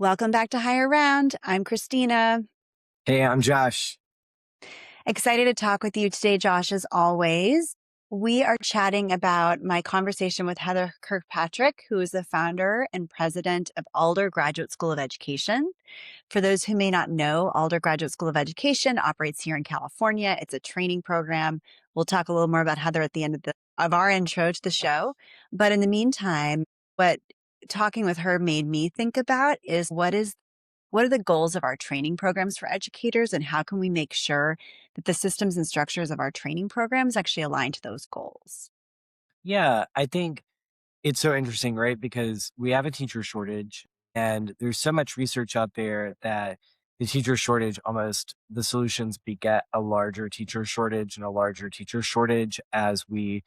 Welcome back to Higher Round. I'm Christina. Hey, I'm Josh. Excited to talk with you today, Josh, as always. We are chatting about my conversation with Heather Kirkpatrick, who is the founder and president of Alder Graduate School of Education. For those who may not know, Alder Graduate School of Education operates here in California. It's a training program. We'll talk a little more about Heather at the end of our intro to the show. But in the meantime, what talking with her made me think about is what are the goals of our training programs for educators, and how can we make sure that the systems and structures of our training programs actually align to those goals? Yeah, I think it's so interesting, right? Because we have a teacher shortage, and there's so much research out there that the teacher shortage almost the solutions beget a larger teacher shortage and a larger teacher shortage as we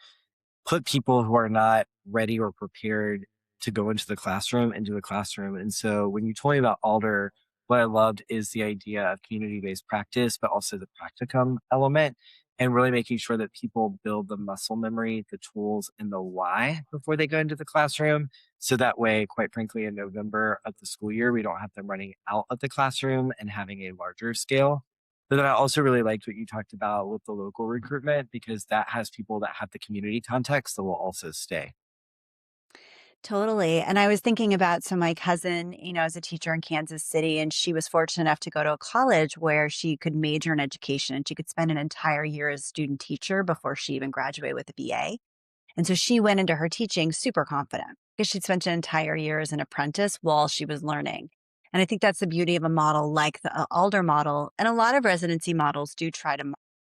put people who are not ready or prepared to go into the classroom. And so when you told me about Alder, what I loved is the idea of community-based practice, but also the practicum element and really making sure that people build the muscle memory, the tools, and the why before they go into the classroom. So that way, quite frankly, in November of the school year, we don't have them running out of the classroom and having a larger scale. But then I also really liked what you talked about with the local recruitment because that has people that have the community context that will also stay. Totally. And I was thinking about, so my cousin, is a teacher in Kansas City, and she was fortunate enough to go to a college where she could major in education and she could spend an entire year as a student teacher before she even graduated with a BA. And so she went into her teaching super confident because she'd spent an entire year as an apprentice while she was learning. And I think that's the beauty of a model like the Alder model. And a lot of residency models do try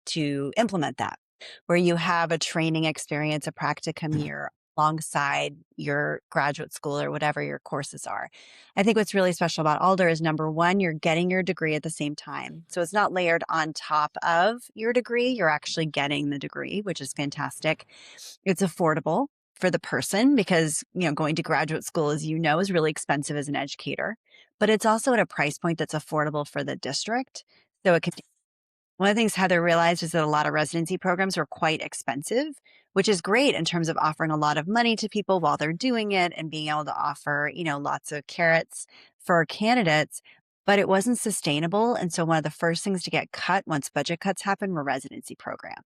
to implement that, where you have a training experience, a practicum year alongside your graduate school or whatever your courses are. I think what's really special about Alder is, number one, you're getting your degree at the same time. So it's not layered on top of your degree. You're actually getting the degree, which is fantastic. It's affordable for the person because, going to graduate school, as you know, is really expensive as an educator, but it's also at a price point that's affordable for the district. So it can one of the things Heather realized is that a lot of residency programs are quite expensive, which is great in terms of offering a lot of money to people while they're doing it and being able to offer, lots of carrots for candidates, but it wasn't sustainable. And so one of the first things to get cut once budget cuts happened were residency programs.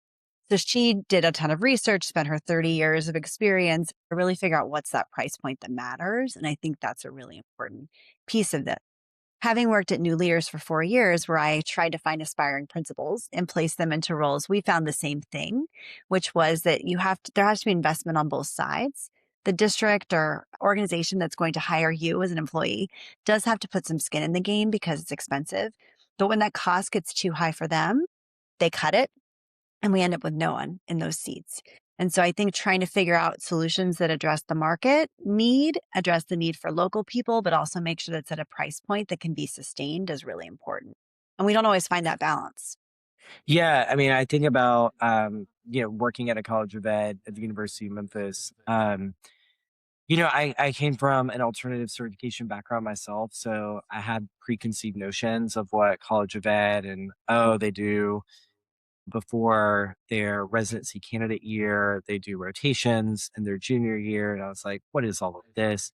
So she did a ton of research, spent her 30 years of experience to really figure out what's that price point that matters. And I think that's a really important piece of this. Having worked at New Leaders for 4 years, where I tried to find aspiring principals and place them into roles, we found the same thing, which was that there has to be investment on both sides. The district or organization that's going to hire you as an employee does have to put some skin in the game because it's expensive. But when that cost gets too high for them, they cut it and we end up with no one in those seats. And so I think trying to figure out solutions that address the market need, address the need for local people, but also make sure that's at a price point that can be sustained is really important. And we don't always find that balance. Yeah, I mean, I think about working at a college of ed at the University of Memphis. I came from an alternative certification background myself, so I had preconceived notions of what college of ed and they do before their residency candidate year, they do rotations in their junior year, and I was like, what is all of this?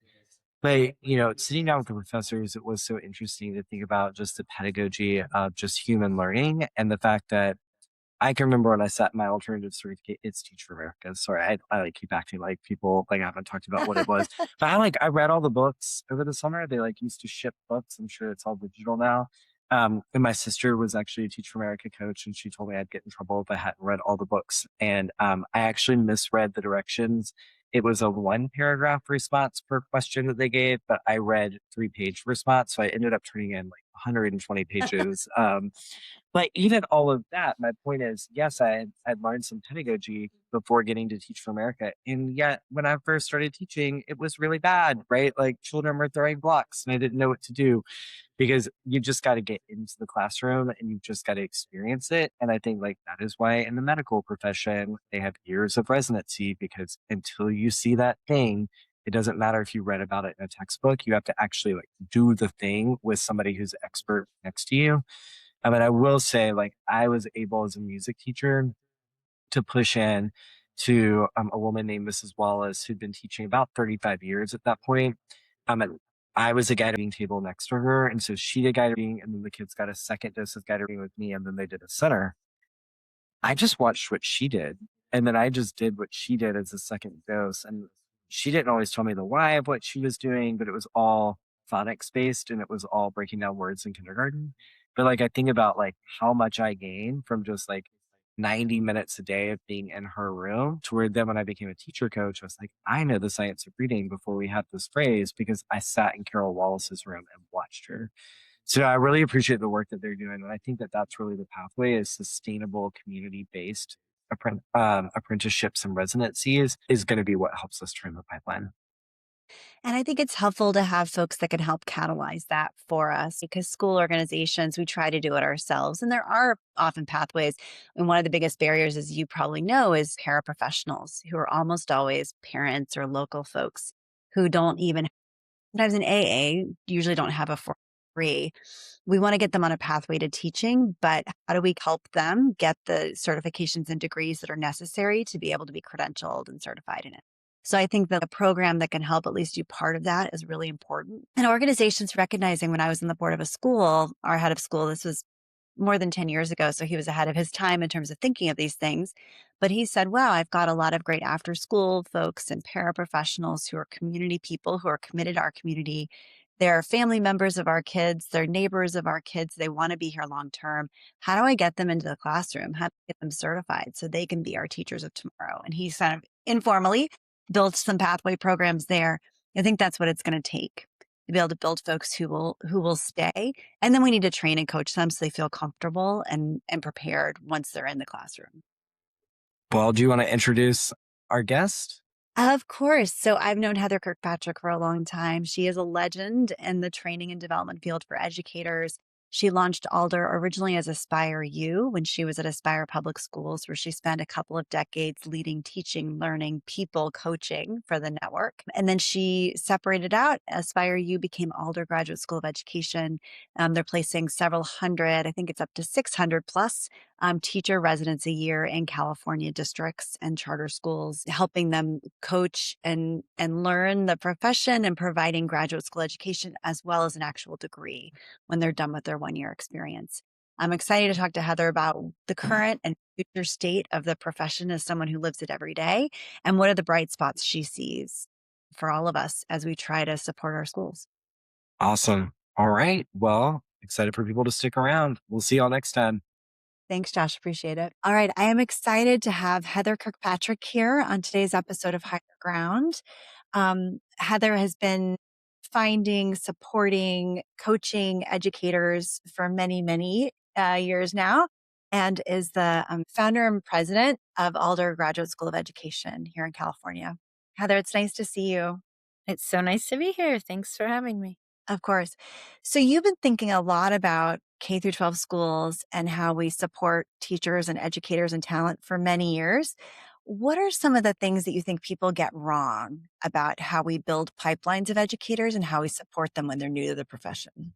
But, sitting down with the professors, it was so interesting to think about just the pedagogy of just human learning and the fact that I can remember when I sat in my alternative certificate, it's Teach for America. Sorry, I like keep acting like people like I haven't talked about what it was. But I read all the books over the summer. They used to ship books. I'm sure it's all digital now. And my sister was actually a Teach for America coach, and she told me I'd get in trouble if I hadn't read all the books. And I actually misread the directions. It was a one paragraph response per question that they gave, but I read 3-page response. So I ended up turning in like 120 pages. But even all of that, my point is, yes, I'd learned some pedagogy before getting to Teach for America. And yet, when I first started teaching, it was really bad, right? Like children were throwing blocks and I didn't know what to do because you just got to get into the classroom and you've just got to experience it. And I think that is why in the medical profession, they have years of residency because until you see that thing, it doesn't matter if you read about it in a textbook. You have to actually do the thing with somebody who's expert next to you. I mean, I will say, I was able as a music teacher to push in to a woman named Mrs. Wallace, who'd been teaching about 35 years at that point. And I was a guided reading table next to her. And so she did guided reading, and then the kids got a second dose of guided reading with me, and then they did a center. I just watched what she did, and then I just did what she did as a second dose, and she didn't always tell me the why of what she was doing, but it was all phonics based, and it was all breaking down words in kindergarten. But, like, I think about, like, how much I gained from just, like, 90 minutes a day of being in her room, to where then when I became a teacher coach, I was like, "I know the science of reading before we had this phrase because I sat in Carol Wallace's room and watched her." So I really appreciate the work that they're doing, and I think that that's really the pathway is sustainable community-based apprenticeships and residencies is going to be what helps us turn the pipeline. And I think it's helpful to have folks that can help catalyze that for us because school organizations, we try to do it ourselves. And there are often pathways. And one of the biggest barriers, as you probably know, is paraprofessionals who are almost always parents or local folks who don't even, sometimes in AA, usually don't have a 4.3. We want to get them on a pathway to teaching, but how do we help them get the certifications and degrees that are necessary to be able to be credentialed and certified in it? So I think that a program that can help at least do part of that is really important. And organizations recognizing when I was on the board of a school, our head of school, this was more than 10 years ago. So he was ahead of his time in terms of thinking of these things. But he said, wow, I've got a lot of great after school folks and paraprofessionals who are community people who are committed to our community. They're family members of our kids, they're neighbors of our kids. They want to be here long term. How do I get them into the classroom? How do I get them certified so they can be our teachers of tomorrow? And he kind of informally built some pathway programs there. I think that's what it's going to take to be able to build folks who will stay, and then we need to train and coach them so they feel comfortable and prepared once they're in the classroom. Well, do you want to introduce our guest? Of course. So I've known Heather Kirkpatrick for a long time. She is a legend in the training and development field for educators. She launched Alder originally as Aspire U when she was at Aspire Public Schools, where she spent a couple of decades leading, teaching, learning, people coaching for the network. And then she separated out. Aspire U became Alder Graduate School of Education. They're placing several hundred, I think it's up to 600 plus teacher residents a year in California districts and charter schools, helping them coach and learn the profession and providing graduate school education as well as an actual degree when they're done with their 1 year experience. I'm excited to talk to Heather about the current and future state of the profession as someone who lives it every day, and what are the bright spots she sees for all of us as we try to support our schools. Awesome. All right. Well, excited for people to stick around. We'll see y'all next time. Thanks, Josh. Appreciate it. All right. I am excited to have Heather Kirkpatrick here on today's episode of Higher Ground. Heather has been finding, supporting, coaching educators for many, many years now, and is the founder and president of Alder Graduate School of Education here in California. Heather, it's nice to see you. It's so nice to be here. Thanks for having me. Of course. So you've been thinking a lot about K through 12 schools and how we support teachers and educators and talent for many years. What are some of the things that you think people get wrong about how we build pipelines of educators and how we support them when they're new to the profession?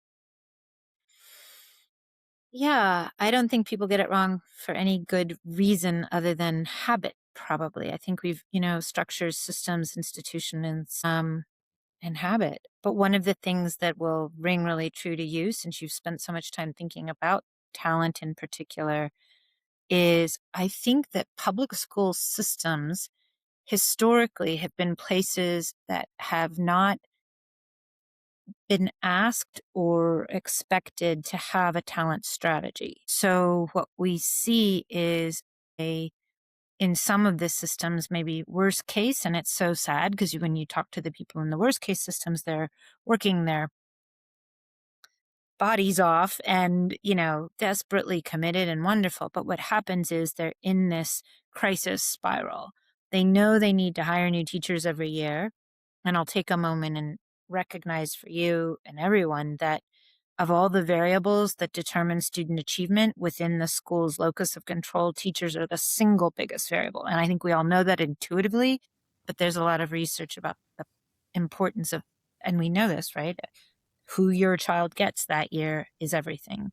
Yeah, I don't think people get it wrong for any good reason other than habit, probably. I think we've, structures, systems, institutions, and habit. But one of the things that will ring really true to you, since you've spent so much time thinking about talent in particular, is I think that public school systems historically have been places that have not been asked or expected to have a talent strategy. So what we see is in some of the systems, maybe worst case, and it's so sad because when you talk to the people in the worst case systems, they're working their bodies off and, desperately committed and wonderful. But what happens is they're in this crisis spiral. They know they need to hire new teachers every year. And I'll take a moment and recognize for you and everyone that of all the variables that determine student achievement within the school's locus of control, teachers are the single biggest variable. And I think we all know that intuitively, but there's a lot of research about the importance of, and we know this, right? Who your child gets that year is everything.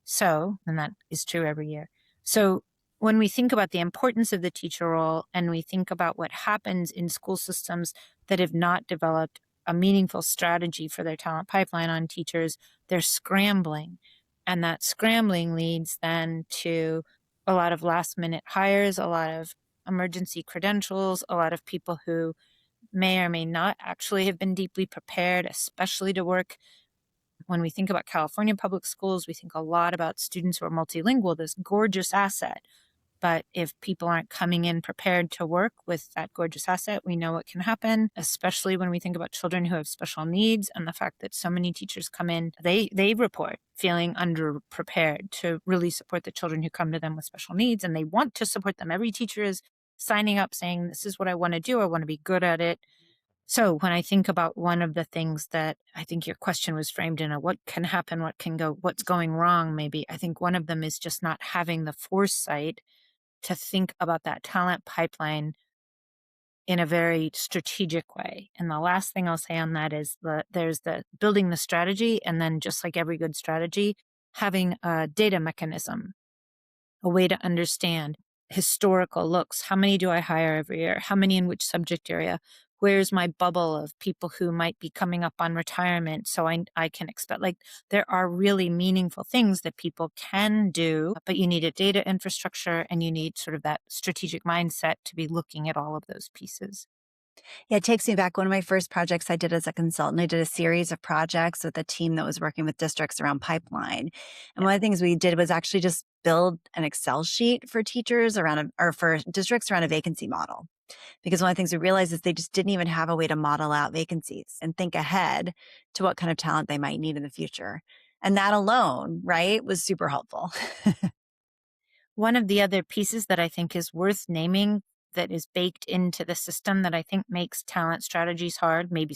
So, and that is true every year. So when we think about the importance of the teacher role and we think about what happens in school systems that have not developed a meaningful strategy for their talent pipeline on teachers, they're scrambling. And that scrambling leads then to a lot of last minute hires, a lot of emergency credentials, a lot of people who may or may not actually have been deeply prepared, especially to work. When we think about California public schools, we think a lot about students who are multilingual, this gorgeous asset. But if people aren't coming in prepared to work with that gorgeous asset, we know what can happen, especially when we think about children who have special needs and the fact that so many teachers come in, they report feeling underprepared to really support the children who come to them with special needs, and they want to support them. Every teacher is signing up saying, this is what I want to do. I want to be good at it. So when I think about one of the things that I think your question was framed in a what can happen, what can go, what's going wrong, maybe, I think one of them is just not having the foresight to think about that talent pipeline in a very strategic way. And the last thing I'll say on that is there's the building the strategy, and then just like every good strategy, having a data mechanism, a way to understand historical looks. How many do I hire every year? How many in which subject area? Where's my bubble of people who might be coming up on retirement? So I can expect, like, there are really meaningful things that people can do, but you need a data infrastructure and you need sort of that strategic mindset to be looking at all of those pieces. Yeah, it takes me back. One of my first projects I did as a consultant, I did a series of projects with a team that was working with districts around pipeline. And one of the things we did was actually just build an Excel sheet for teachers or for districts around a vacancy model. Because one of the things we realized is they just didn't even have a way to model out vacancies and think ahead to what kind of talent they might need in the future. And that alone, right, was super helpful. One of the other pieces that I think is worth naming that is baked into the system that I think makes talent strategies hard, maybe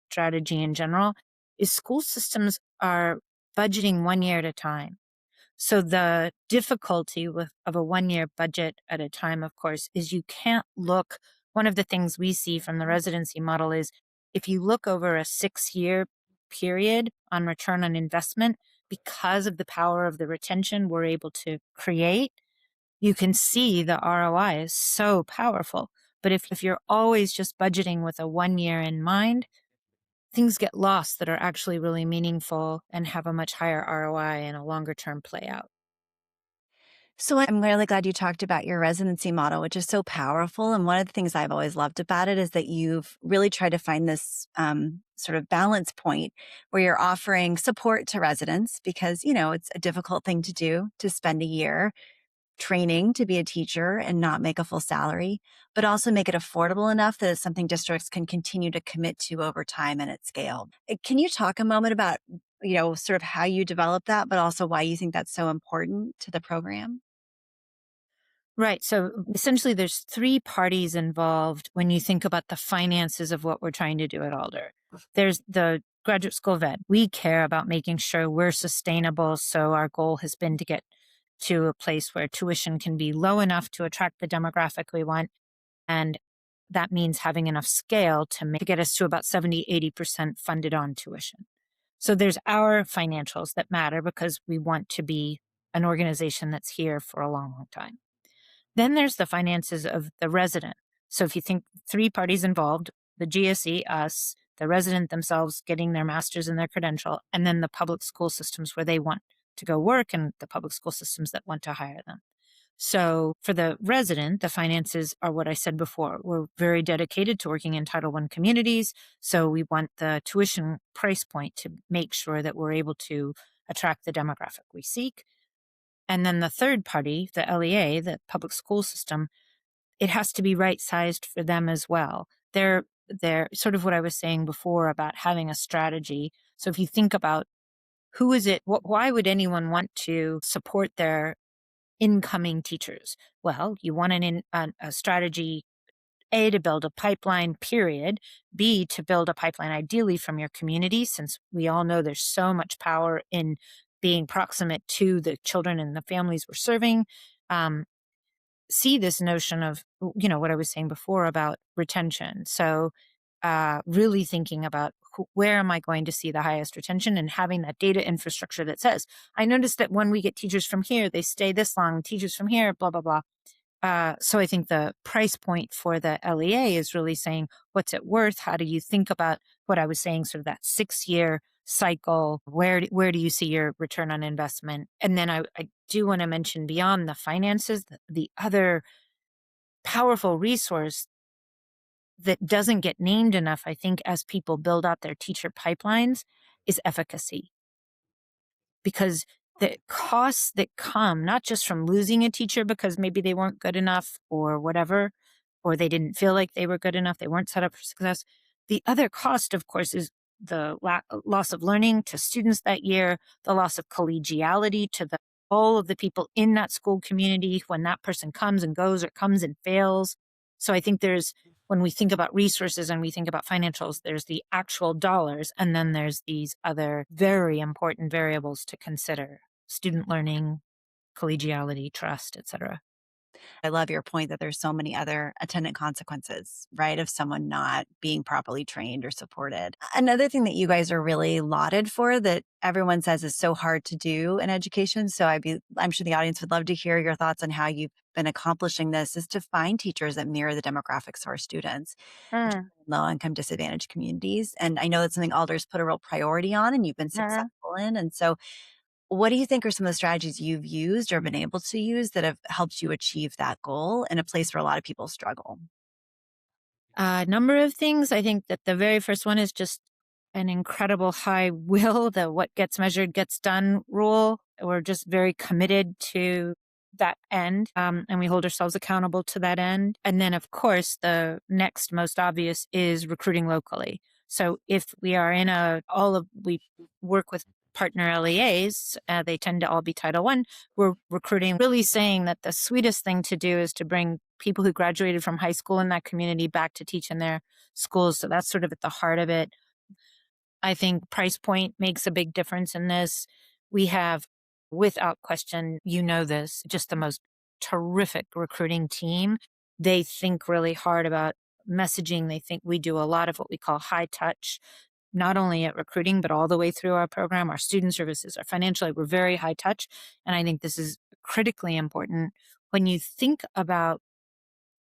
strategy in general, is school systems are budgeting 1 year at a time. So the difficulty of a 1 year budget at a time, of course, is you can't look. One of the things we see from the residency model is if you look over a 6-year period on return on investment, because of the power of the retention we're able to create, you can see the ROI is so powerful. But if you're always just budgeting with a 1 year in mind, things get lost that are actually really meaningful and have a much higher ROI and a longer term play out. So I'm really glad you talked about your residency model, which is so powerful. And one of the things I've always loved about it is that you've really tried to find this sort of balance point where you're offering support to residents because, it's a difficult thing to do to spend a year training to be a teacher and not make a full salary, but also make it affordable enough that it's something districts can continue to commit to over time and at scale. Can you talk a moment about, sort of how you develop that, but also why you think that's so important to the program? Right. So essentially, there's 3 parties involved when you think about the finances of what we're trying to do at Alder. There's the graduate school of ed. We care about making sure we're sustainable. So our goal has been to get to a place where tuition can be low enough to attract the demographic we want. And that means having enough scale to get us to about 70-80% funded on tuition. So there's our financials that matter because we want to be an organization that's here for a long, long time. Then there's the finances of the resident. So if you think 3 parties involved, the GSE, us, the resident themselves getting their master's and their credential, and then the public school systems where they want to go work and the public school systems that want to hire them. So for the resident, the finances are what I said before. We're very dedicated to working in Title I communities. So we want the tuition price point to make sure that we're able to attract the demographic we seek. And then the third party, the LEA, the public school system, it has to be right-sized for them as well. They're sort of what I was saying before about having a strategy. So if you think about who is it, why would anyone want to support their incoming teachers? Well, you want a strategy, A, to build a pipeline, period. B, to build a pipeline ideally from your community, since we all know there's so much power in being proximate to the children and the families we're serving. See this notion of, what I was saying before about retention. So really thinking about where am I going to see the highest retention and having that data infrastructure that says, I noticed that when we get teachers from here, they stay this long, teachers from here, blah, blah, blah. So I think the price point for the LEA is really saying, what's it worth? How do you think about what I was saying, sort of that 6-year cycle. Where do you see your return on investment? And then I do want to mention beyond the finances, the other powerful resource that doesn't get named enough, I think, as people build out their teacher pipelines is efficacy. Because the costs that come, not just from losing a teacher because maybe they weren't good enough or whatever, or they didn't feel like they were good enough, they weren't set up for success. The other cost, of course, is the loss of learning to students that year, the loss of collegiality to all of the people in that school community when that person comes and goes or comes and fails. So I think when we think about resources and we think about financials, there's the actual dollars, and then there's these other very important variables to consider: student learning, collegiality, trust, etc. I love your point that there's so many other attendant consequences, right, of someone not being properly trained or supported. Another thing that you guys are really lauded for that everyone says is so hard to do in education. So I'm sure the audience would love to hear your thoughts on how you've been accomplishing this is to find teachers that mirror the demographics of our students, Mm, low income disadvantaged communities. And I know that's something Alder's put a real priority on and you've been mhm. successful in. And so what do you think are some of the strategies you've used or been able to use that have helped you achieve that goal in a place where a lot of people struggle? A number of things. I think that the very first one is just an incredible high will, the what gets measured gets done rule. We're just very committed to that end, and we hold ourselves accountable to that end. And then, of course, the next most obvious is recruiting locally. So if we are we work with partner LEAs, they tend to all be Title I. We're recruiting, really saying that the sweetest thing to do is to bring people who graduated from high school in that community back to teach in their schools. So that's sort of at the heart of it. I think price point makes a big difference in this. We have, without question, this, just the most terrific recruiting team. They think really hard about messaging. They think we do a lot of what we call high touch, not only at recruiting, but all the way through our program, our student services, our financial aid. We're very high touch. And I think this is critically important when you think about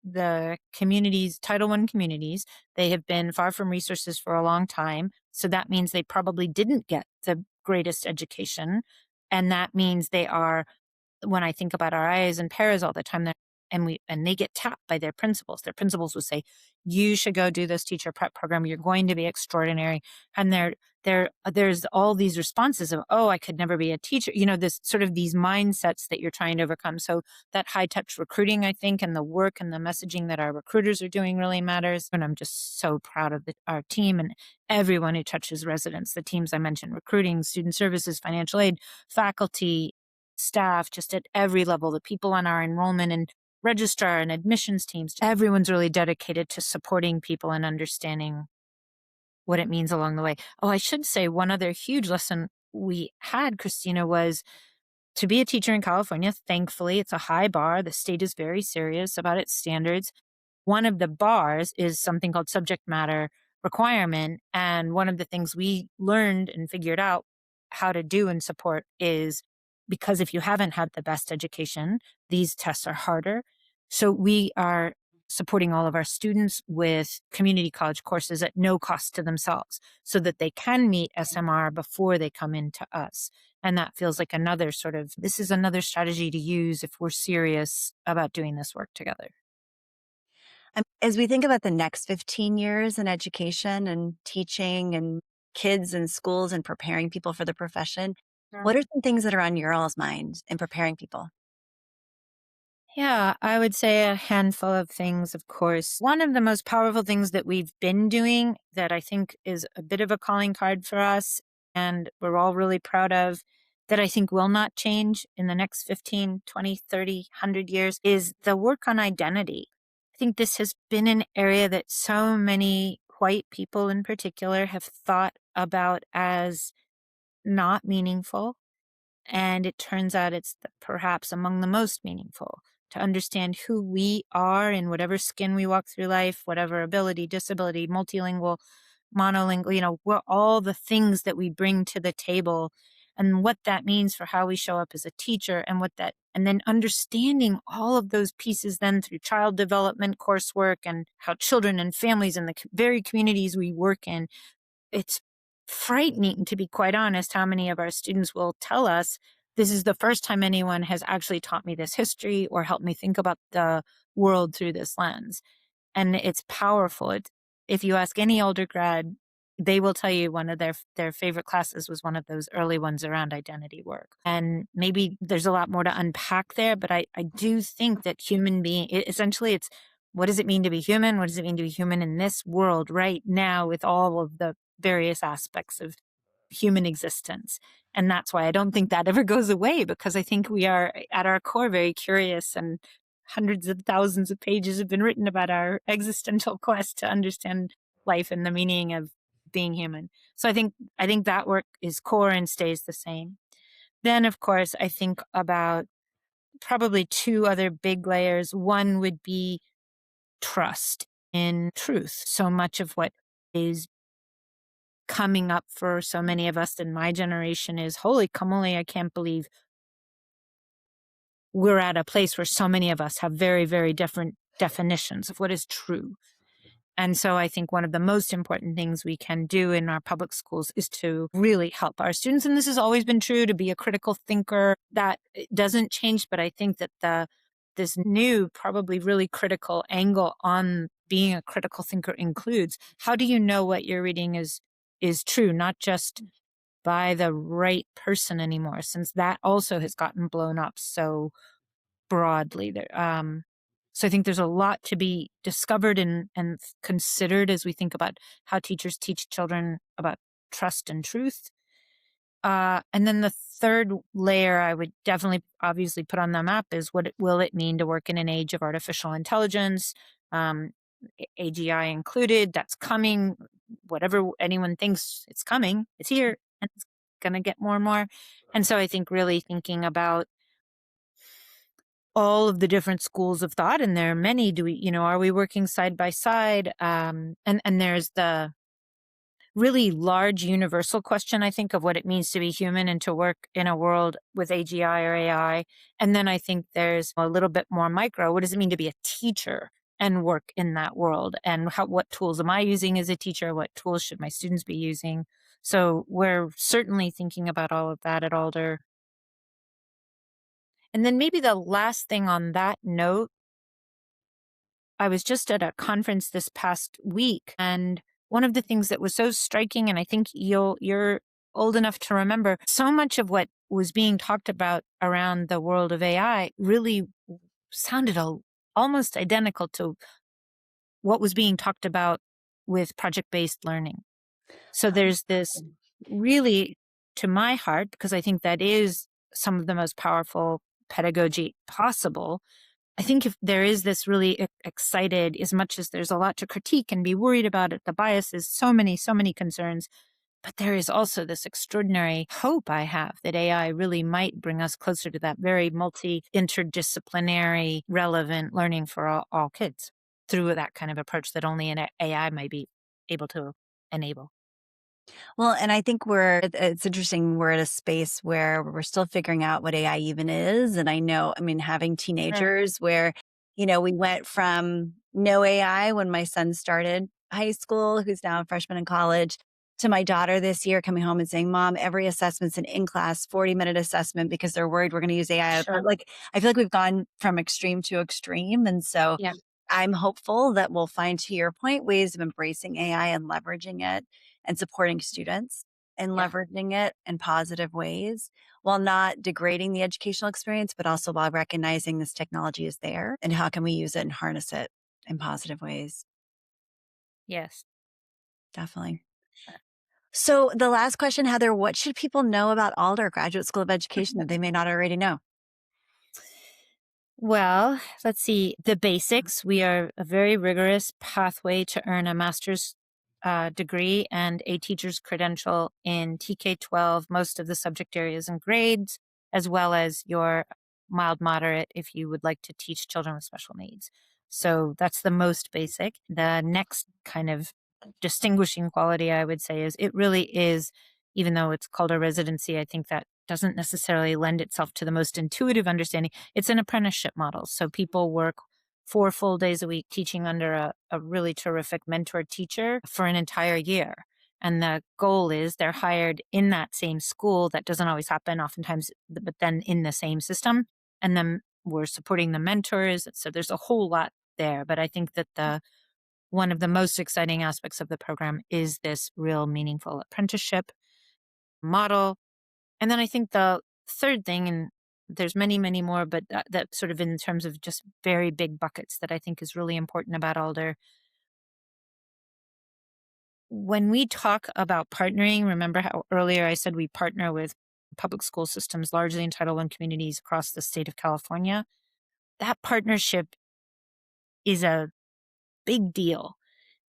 the communities, Title I communities. They have been far from resources for a long time. So that means they probably didn't get the greatest education. And that means they are, when I think about our IAs and paras all the time, and they get tapped by their principals. Their principals would say, "You should go do this teacher prep program. You're going to be extraordinary." And there's all these responses of, "Oh, I could never be a teacher." This sort of these mindsets that you're trying to overcome. So that high touch recruiting, I think, and the work and the messaging that our recruiters are doing really matters. And I'm just so proud of our team and everyone who touches residents. The teams I mentioned: recruiting, student services, financial aid, faculty, staff, just at every level, the people on our enrollment and registrar and admissions teams. Everyone's really dedicated to supporting people and understanding what it means along the way. Oh, I should say one other huge lesson we had, Christina, was to be a teacher in California. Thankfully, it's a high bar. The state is very serious about its standards. One of the bars is something called subject matter requirement. And one of the things we learned and figured out how to do and support is, because if you haven't had the best education, these tests are harder. So we are supporting all of our students with community college courses at no cost to themselves so that they can meet SMR before they come into us. And that feels like this is another strategy to use if we're serious about doing this work together. As we think about the next 15 years in education and teaching and kids and schools and preparing people for the profession, what are some things that are on your all's mind in preparing people? Yeah, I would say a handful of things, of course. One of the most powerful things that we've been doing that I think is a bit of a calling card for us, and we're all really proud of, that I think will not change in the next 15, 20, 30, 100 years, is the work on identity. I think this has been an area that so many white people in particular have thought about as not meaningful, and it turns out it's perhaps among the most meaningful to understand who we are in whatever skin we walk through life, whatever ability, disability, multilingual, monolingual, we're all the things that we bring to the table and what that means for how we show up as a teacher and then understanding all of those pieces then through child development coursework and how children and families in the very communities we work in it's frightening, to be quite honest, how many of our students will tell us, this is the first time anyone has actually taught me this history or helped me think about the world through this lens. And it's powerful. If you ask any older grad, they will tell you one of their favorite classes was one of those early ones around identity work. And maybe there's a lot more to unpack there, but I do think that essentially it's, what does it mean to be human? What does it mean to be human in this world right now with all of the various aspects of human existence? And that's why I don't think that ever goes away, because I think we are at our core very curious, and hundreds of thousands of pages have been written about our existential quest to understand life and the meaning of being human. So I think that work is core and stays the same. Then, of course, I think about probably two other big layers. One would be trust in truth. So much of what is coming up for so many of us in my generation is, holy camole, I can't believe we're at a place where so many of us have very, very different definitions of what is true. And so I think one of the most important things we can do in our public schools is to really help our students. And this has always been true, to be a critical thinker. That doesn't change, but I think that this new, probably really critical angle on being a critical thinker includes, how do you know what you're reading is true, not just by the right person anymore, since that also has gotten blown up so broadly. So I think there's a lot to be discovered and considered as we think about how teachers teach children about trust and truth. And then the third layer I would definitely obviously put on the map is, will it mean to work in an age of artificial intelligence, AGI included? That's coming. Whatever anyone thinks it's coming, it's here, and it's going to get more and more. And so I think really thinking about all of the different schools of thought, and there are many. Are we working side by side? And there's the really large universal question, I think, of what it means to be human and to work in a world with AGI or AI. And then I think there's a little bit more micro. What does it mean to be a teacher and work in that world? And what tools am I using as a teacher? What tools should my students be using? So we're certainly thinking about all of that at Alder. And then maybe the last thing on that note, I was just at a conference this past week, and one of the things that was so striking, and I think you're old enough to remember, so much of what was being talked about around the world of AI really sounded almost identical to what was being talked about with project-based learning. So there's this really, to my heart, because I think that is some of the most powerful pedagogy possible, I think if there is this really excited, as much as there's a lot to critique and be worried about it, the biases, so many concerns, but there is also this extraordinary hope I have that AI really might bring us closer to that very interdisciplinary, relevant learning for all kids through that kind of approach that only an AI might be able to enable. Well, and I think it's interesting. We're at a space where we're still figuring out what AI even is. And I mean, having Sure. teenagers where, we went from no AI when my son started high school, who's now a freshman in college, to my daughter this year coming home and saying, Mom, every assessment's an in-class 40-minute assessment because they're worried we're going to use AI. Sure. Like, I feel like we've gone from extreme to extreme. And so Yeah. I'm hopeful that we'll find, to your point, ways of embracing AI and leveraging it and supporting students and Yeah. leveraging it in positive ways while not degrading the educational experience, but also while recognizing this technology is there and how can we use it and harness it in positive ways. Yes. Definitely. So the last question, Heather, what should people know about Alder Graduate School of Education that they may not already know? Well, let's see. The basics. We are a very rigorous pathway to earn a master's degree and a teacher's credential in TK-12, most of the subject areas and grades, as well as your mild moderate if you would like to teach children with special needs. So that's the most basic. The next kind of distinguishing quality, I would say, is it really is, even though it's called a residency, I think that doesn't necessarily lend itself to the most intuitive understanding. It's an apprenticeship model. So people work 4 full days a week teaching under a really terrific mentor teacher for an entire year. And the goal is they're hired in that same school. That doesn't always happen oftentimes, but then in the same system. And then we're supporting the mentors. So there's a whole lot there. But I think that one of the most exciting aspects of the program is this real meaningful apprenticeship model. And then I think the third thing, and there's many, many more, but that sort of in terms of just very big buckets that I think is really important about Alder. When we talk about partnering, remember how earlier I said we partner with public school systems, largely in Title I communities across the state of California? That partnership is a big deal.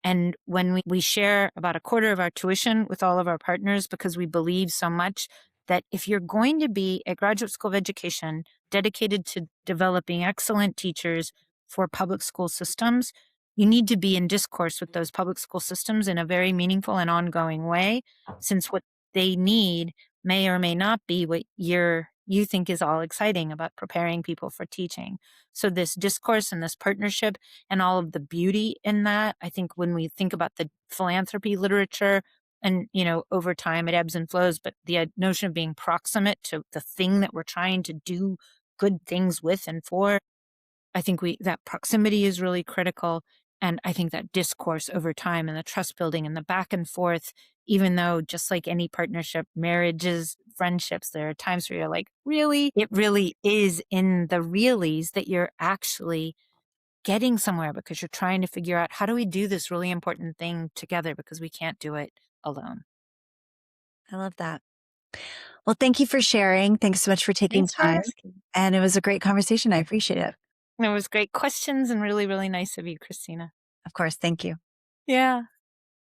And when we share about a quarter of our tuition with all of our partners, because we believe so much that if you're going to be a graduate school of education dedicated to developing excellent teachers for public school systems, you need to be in discourse with those public school systems in a very meaningful and ongoing way, since what they need may or may not be what you think is all exciting about preparing people for teaching. So this discourse and this partnership and all of the beauty in that, I think when we think about the philanthropy literature, and over time it ebbs and flows, but the notion of being proximate to the thing that we're trying to do good things with and for, I think that proximity is really critical. And I think that discourse over time and the trust building and the back and forth, even though just like any partnership, marriages, friendships, there are times where you're like, really? It really is in the reallys that you're actually getting somewhere, because you're trying to figure out, how do we do this really important thing together, because we can't do it alone. I love that. Well, thank you for sharing. Thanks so much for taking Thanks for time. asking. And it was a great conversation. I appreciate it. It was great questions and really, really nice of you, Christina. Of course. Thank you. Yeah.